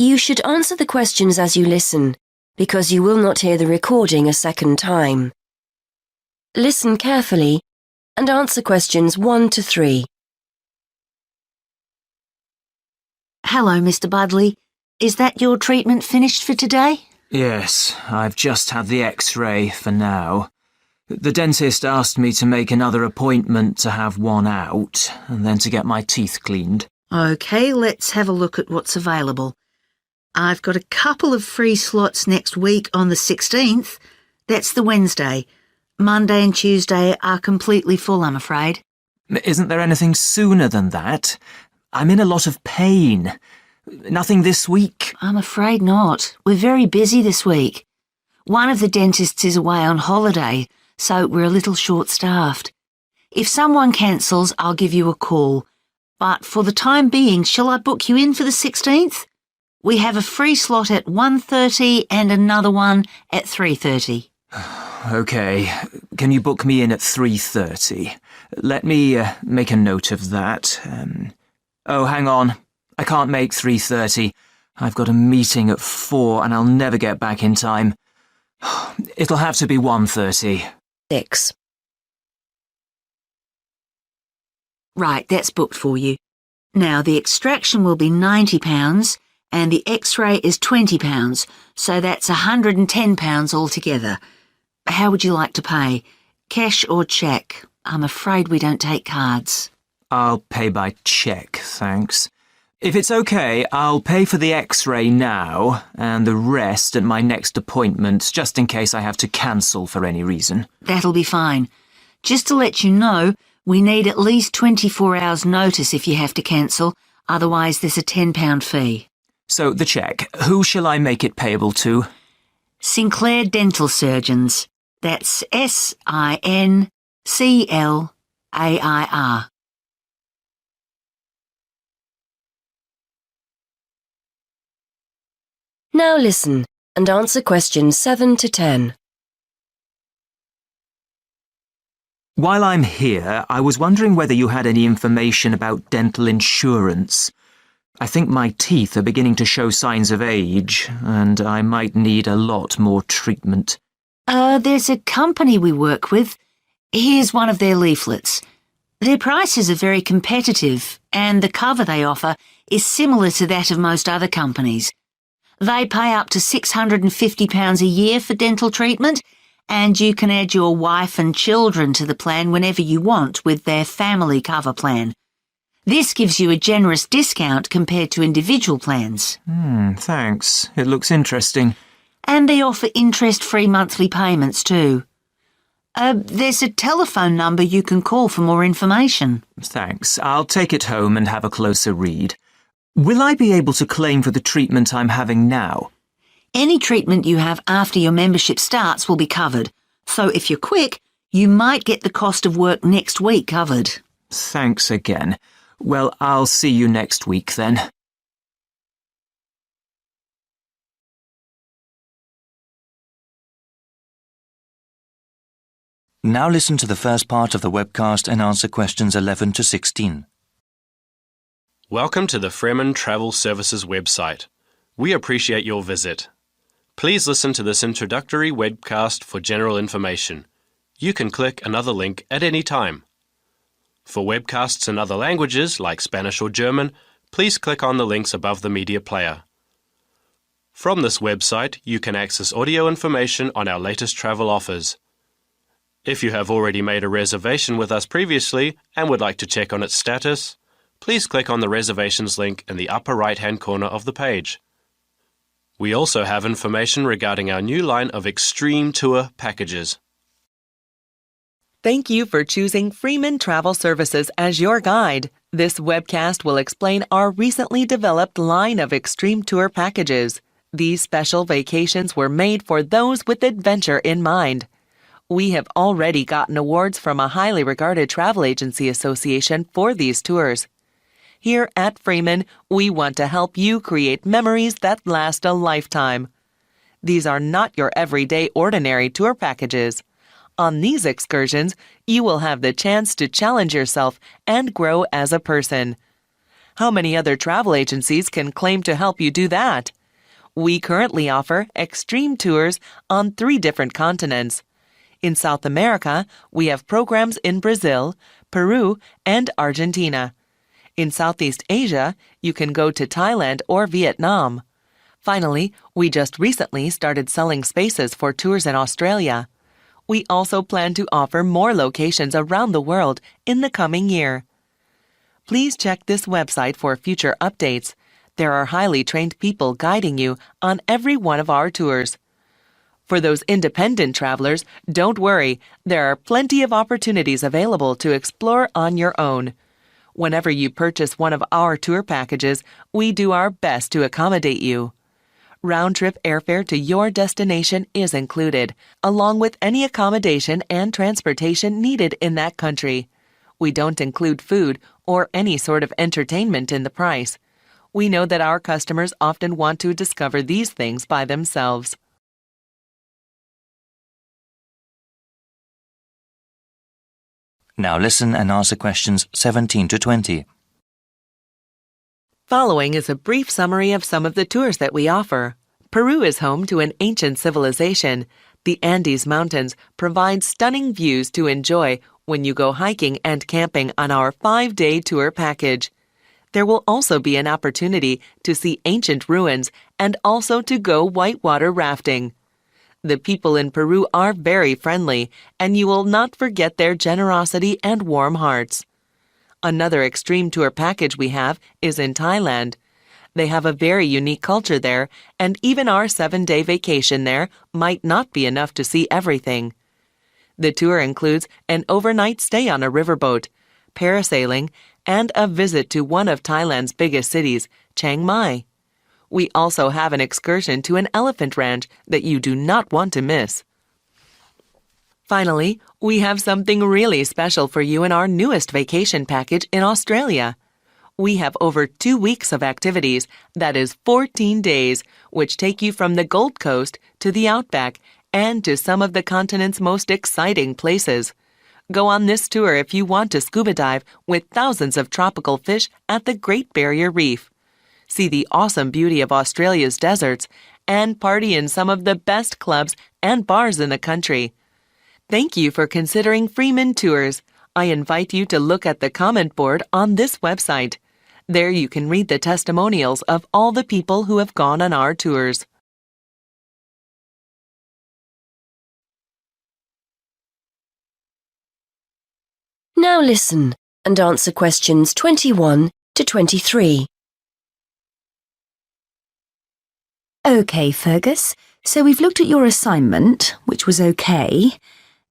You should answer the questions as you listen, because you will not hear the recording a second time. Listen carefully and answer questions 1 to 3. Hello, Mr. Budley. Is that your treatment finished for today? Yes, I've just had the X-ray for now. The dentist asked me to make another appointment to have one out and then to get my teeth cleaned. OK, let's have a look at what's available. I've got a couple of free slots next week on the 16th. That's the Wednesday. Monday and Tuesday are completely full, I'm afraid. Isn't there anything sooner than that? I'm in a lot of pain. Nothing this week? I'm afraid not. We're very busy this week. One of the dentists is away on holiday, so we're a little short-staffed. If someone cancels, I'll give you a call. But for the time being, shall I book you in for the 16th? We have a free slot at 1:30 and another one at 3:30. OK. Can you book me in at 3:30? Let me make a note of that. Oh, hang on. I can't make 3:30. I've got a meeting at 4 and I'll never get back in time. It'll have to be 1:30. 6. Right, that's booked for you. Now, the extraction will be £90 and the X-ray is £20, so that's £110 altogether. How would you like to pay? Cash or cheque? I'm afraid we don't take cards. I'll pay by cheque, thanks. If it's OK, I'll pay for the X-ray now and the rest at my next appointment, just in case I have to cancel for any reason. That'll be fine. Just to let you know, we need at least 24 hours notice if you have to cancel, otherwise there's a £10 fee. So, the cheque, who shall I make it payable to? Sinclair Dental Surgeons. That's SINCLAIR. Now listen and answer questions 7 to 10. While I'm here, I was wondering whether you had any information about dental insurance. I think my teeth are beginning to show signs of age, and I might need a lot more treatment. There's a company we work with. Here's one of their leaflets. Their prices are very competitive, and the cover they offer is similar to that of most other companies. They pay up to £650 a year for dental treatment, and you can add your wife and children to the plan whenever you want with their family cover plan. This gives you a generous discount compared to individual plans. Thanks. It looks interesting. And they offer interest-free monthly payments too. There's a telephone number you can call for more information. Thanks. I'll take it home and have a closer read. Will I be able to claim for the treatment I'm having now? Any treatment you have after your membership starts will be covered. So if you're quick, you might get the cost of work next week covered. Thanks again. Well, I'll see you next week then. Now listen to the first part of the webcast and answer questions 11 to 16. Welcome to the Freeman Travel Services website. We appreciate your visit. Please listen to this introductory webcast for general information. You can click another link at any time. For webcasts in other languages, like Spanish or German, please click on the links above the media player. From this website, you can access audio information on our latest travel offers. If you have already made a reservation with us previously and would like to check on its status, please click on the reservations link in the upper right-hand corner of the page. We also have information regarding our new line of Extreme Tour packages. Thank you for choosing Freeman Travel Services as your guide. This webcast will explain our recently developed line of Extreme Tour packages. These special vacations were made for those with adventure in mind. We have already gotten awards from a highly regarded travel agency association for these tours. Here at Freeman, we want to help you create memories that last a lifetime. These are not your everyday ordinary tour packages. On these excursions, you will have the chance to challenge yourself and grow as a person. How many other travel agencies can claim to help you do that? We currently offer extreme tours on 3 different continents. In South America, we have programs in Brazil, Peru, and Argentina. In Southeast Asia, you can go to Thailand or Vietnam. Finally, we just recently started selling spaces for tours in Australia. We also plan to offer more locations around the world in the coming year. Please check this website for future updates. There are highly trained people guiding you on every one of our tours. For those independent travelers, don't worry, there are plenty of opportunities available to explore on your own. Whenever you purchase one of our tour packages, we do our best to accommodate you. Round-trip airfare to your destination is included, along with any accommodation and transportation needed in that country. We don't include food or any sort of entertainment in the price. We know that our customers often want to discover these things by themselves. Now listen and answer questions 17 to 20. Following is a brief summary of some of the tours that we offer. Peru is home to an ancient civilization. The Andes Mountains provide stunning views to enjoy when you go hiking and camping on our 5-day tour package. There will also be an opportunity to see ancient ruins and also to go whitewater rafting. The people in Peru are very friendly, and you will not forget their generosity and warm hearts. Another extreme tour package we have is in Thailand. They have a very unique culture there, and even our 7-day vacation there might not be enough to see everything. The tour includes an overnight stay on a riverboat, parasailing, and a visit to one of Thailand's biggest cities, Chiang Mai. We also have an excursion to an elephant ranch that you do not want to miss. Finally, we have something really special for you in our newest vacation package in Australia. We have over 2 weeks of activities, that is 14 days, which take you from the Gold Coast to the Outback and to some of the continent's most exciting places. Go on this tour if you want to scuba dive with thousands of tropical fish at the Great Barrier Reef. See the awesome beauty of Australia's deserts, and party in some of the best clubs and bars in the country. Thank you for considering Freeman Tours. I invite you to look at the comment board on this website. There you can read the testimonials of all the people who have gone on our tours. Now listen and answer questions 21 to 23. OK, Fergus, so we've looked at your assignment, which was OK.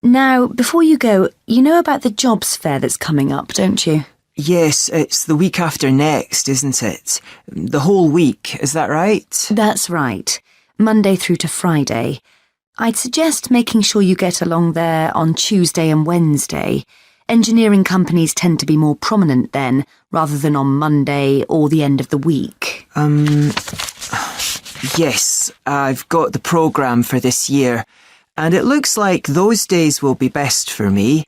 Now, before you go, you know about the jobs fair that's coming up, don't you? Yes, it's the week after next, isn't it? The whole week, is that right? That's right. Monday through to Friday. I'd suggest making sure you get along there on Tuesday and Wednesday. Engineering companies tend to be more prominent then, rather than on Monday or the end of the week. Yes, I've got the programme for this year, and it looks like those days will be best for me.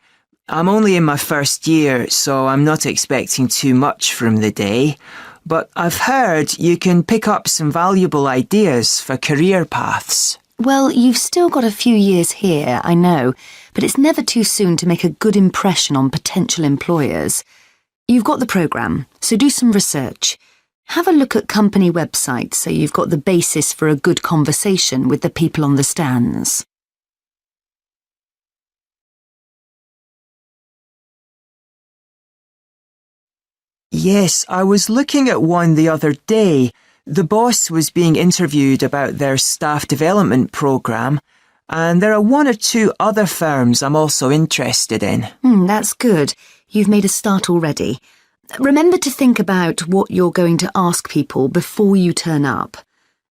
I'm only in my first year, so I'm not expecting too much from the day, but I've heard you can pick up some valuable ideas for career paths. Well, you've still got a few years here, I know, but it's never too soon to make a good impression on potential employers. You've got the programme, so do some research. Have a look at company websites so you've got the basis for a good conversation with the people on the stands. Yes, I was looking at one the other day. The boss was being interviewed about their staff development programme, and there are 1 or 2 other firms I'm also interested in. That's good. You've made a start already. Remember to think about what you're going to ask people before you turn up.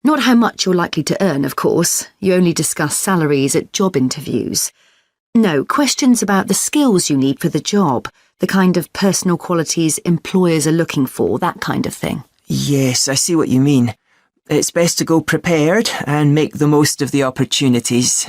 Not how much you're likely to earn, of course. You only discuss salaries at job interviews. No, questions about the skills you need for the job, the kind of personal qualities employers are looking for, that kind of thing. Yes, I see what you mean. It's best to go prepared and make the most of the opportunities.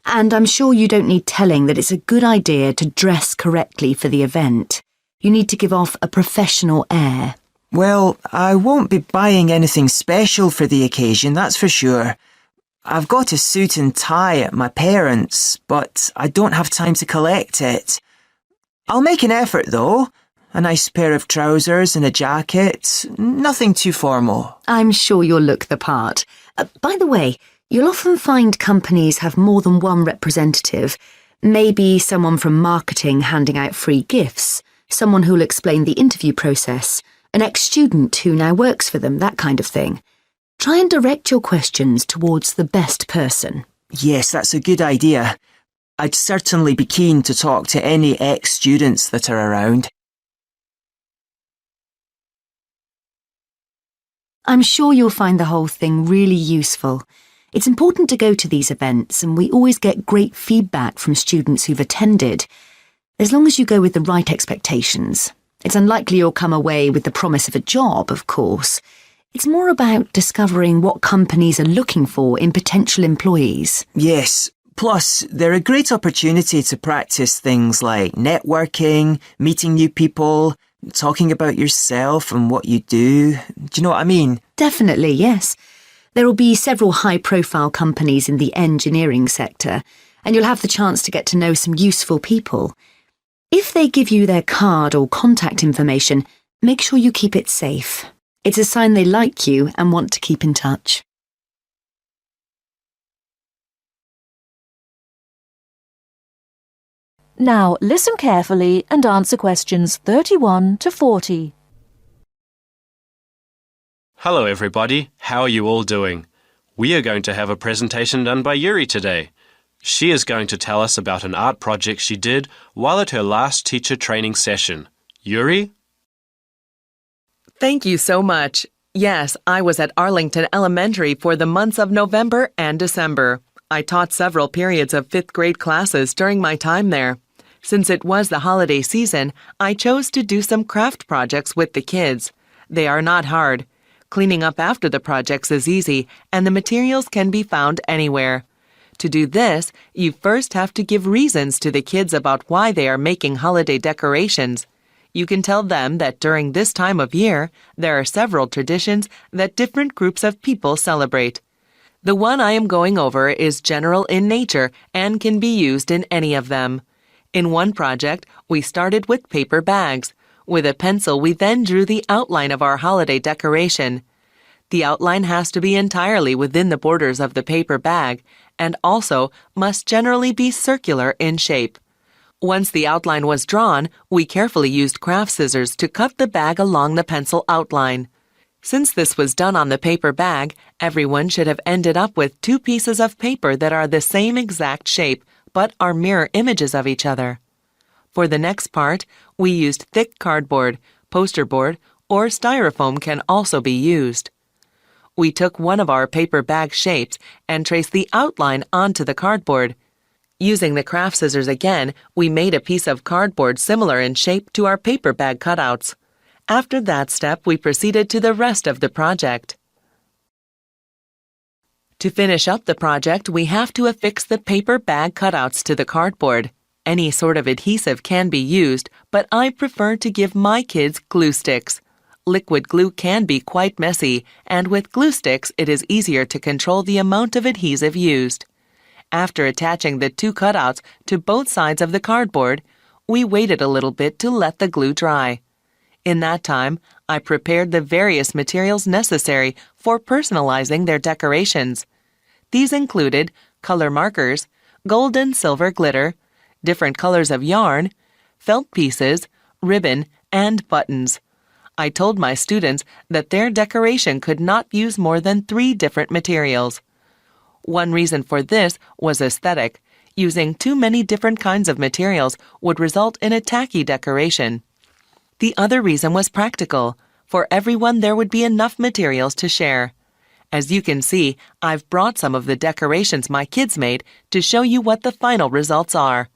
And I'm sure you don't need telling that it's a good idea to dress correctly for the event. You need to give off a professional air. Well, I won't be buying anything special for the occasion, that's for sure. I've got a suit and tie at my parents', but I don't have time to collect it. I'll make an effort, though. A nice pair of trousers and a jacket. Nothing too formal. I'm sure you'll look the part. By the way, you'll often find companies have more than one representative. Maybe someone from marketing handing out free gifts, someone who'll explain the interview process, an ex-student who now works for them, that kind of thing. Try and direct your questions towards the best person. Yes, that's a good idea. I'd certainly be keen to talk to any ex-students that are around. I'm sure you'll find the whole thing really useful. It's important to go to these events, and we always get great feedback from students who've attended. As long as you go with the right expectations. It's unlikely you'll come away with the promise of a job, of course. It's more about discovering what companies are looking for in potential employees. Yes, plus they're a great opportunity to practice things like networking, meeting new people, talking about yourself and what you do. Do you know what I mean? Definitely, yes. There will be several high-profile companies in the engineering sector, and you'll have the chance to get to know some useful people. If they give you their card or contact information, make sure you keep it safe. It's a sign they like you and want to keep in touch. Now listen carefully and answer questions 31 to 40. Hello everybody, how are you all doing? We are going to have a presentation done by Yuri today. She is going to tell us about an art project she did while at her last teacher training session. Yuri? Thank you so much. Yes, I was at Arlington Elementary for the months of November and December. I taught several periods of 5th grade classes during my time there. Since it was the holiday season, I chose to do some craft projects with the kids. They are not hard. Cleaning up after the projects is easy, and the materials can be found anywhere. To do this, you first have to give reasons to the kids about why they are making holiday decorations. You can tell them that during this time of year, there are several traditions that different groups of people celebrate. The one I am going over is general in nature and can be used in any of them. In one project, we started with paper bags. With a pencil, we then drew the outline of our holiday decoration. The outline has to be entirely within the borders of the paper bag and also must generally be circular in shape. Once the outline was drawn, we carefully used craft scissors to cut the bag along the pencil outline. Since this was done on the paper bag, everyone should have ended up with 2 pieces of paper that are the same exact shape, but are mirror images of each other. For the next part, we used thick cardboard, poster board, or styrofoam can also be used. We took one of our paper bag shapes and traced the outline onto the cardboard. Using the craft scissors again, we made a piece of cardboard similar in shape to our paper bag cutouts. After that step, we proceeded to the rest of the project. To finish up the project, we have to affix the paper bag cutouts to the cardboard. Any sort of adhesive can be used, but I prefer to give my kids glue sticks. Liquid glue can be quite messy, and with glue sticks, it is easier to control the amount of adhesive used. After attaching the 2 cutouts to both sides of the cardboard, we waited a little bit to let the glue dry. In that time, I prepared the various materials necessary for personalizing their decorations. These included color markers, gold and silver glitter, different colors of yarn, felt pieces, ribbon, and buttons. I told my students that their decoration could not use more than 3 different materials. One reason for this was aesthetic. Using too many different kinds of materials would result in a tacky decoration. The other reason was practical. For everyone, there would be enough materials to share. As you can see, I've brought some of the decorations my kids made to show you what the final results are.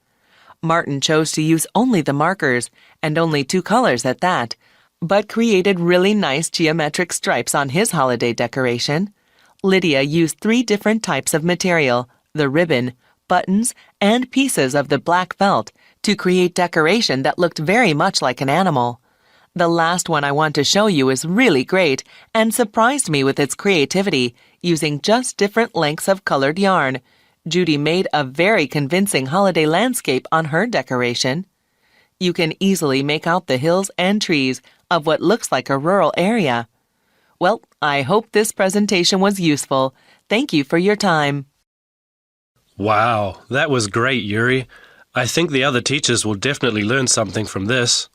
Martin chose to use only the markers, and only 2 colors at that, but created really nice geometric stripes on his holiday decoration. Lydia used 3 different types of material, the ribbon, buttons, and pieces of the black felt, to create decoration that looked very much like an animal. The last one I want to show you is really great and surprised me with its creativity, using just different lengths of colored yarn. Judy made a very convincing holiday landscape on her decoration. You can easily make out the hills and trees of what looks like a rural area. Well, I hope this presentation was useful. Thank you for your time. Wow, that was great, Yuri. I think the other teachers will definitely learn something from this.